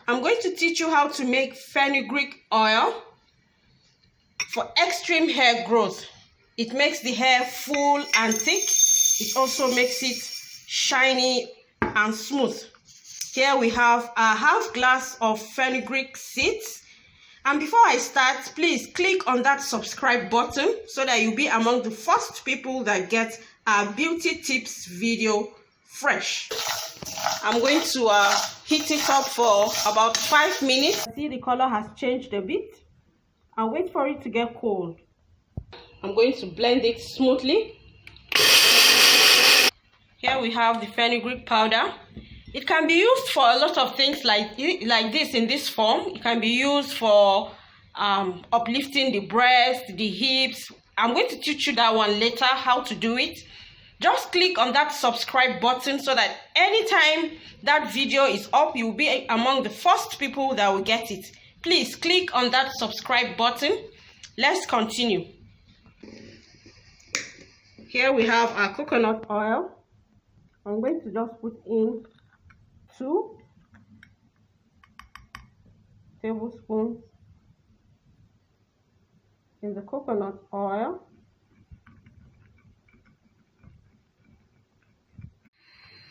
I'm going to teach you how to make fenugreek oil for extreme hair growth. It makes the hair full and thick. It also makes it shiny and smooth. Here we have a half glass of fenugreek seeds. And before I start, please click on that subscribe button so that you'll be among the first people that get our beauty tips video fresh. I'm going to heat it up for about 5 minutes. See, the color has changed a bit. I'll wait for it to get cold. I'm going to blend it smoothly. Here we have the fenugreek powder. It can be used for a lot of things like this in this form. It can be used for uplifting the breast, the hips. I'm going to teach you that one later, how to do it. Just click on that subscribe button so that anytime that video is up, you'll be among the first people that will get it. Please click on that subscribe button. Let's continue. Here we have our coconut oil. I'm going to just put in 2 tablespoons in the coconut oil.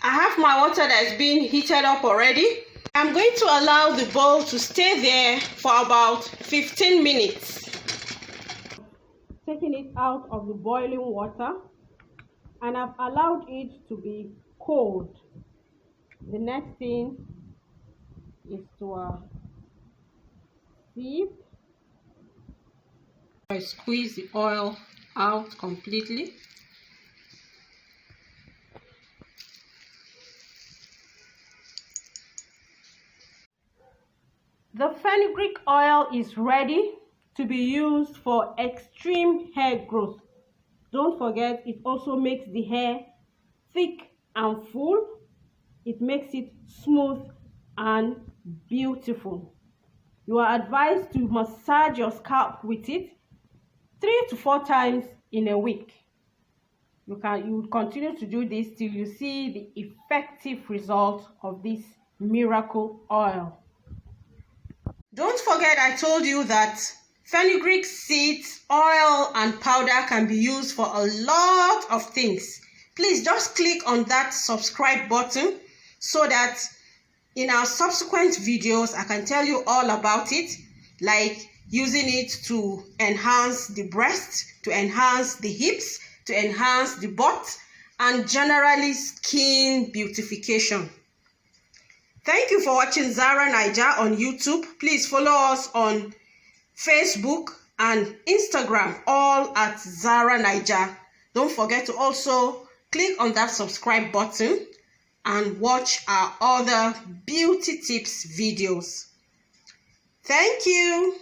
I have my water that is being heated up already. I'm going to allow the bowl to stay there for about 15 minutes. Taking it out of the boiling water, and I've allowed it to be cold. The next thing is to sieve. I squeeze the oil out completely. The fenugreek oil is ready to be used for extreme hair growth. Don't forget, it also makes the hair thick and full. It makes it smooth and beautiful. You are advised to massage your scalp with it 3 to 4 times in a week. You will continue to do this till you see the effective result of this miracle oil. Don't forget, I told you that fenugreek seeds, oil and powder can be used for a lot of things. Please just click on that subscribe button so that in our subsequent videos I can tell you all about it, like using it to enhance the breast, to enhance the hips, to enhance the butt, and generally skin beautification. Thank you for watching Zara Naija on YouTube. Please follow us on Facebook and Instagram, all at Zara Naija. Don't forget to also click on that subscribe button and watch our other beauty tips videos. Thank you.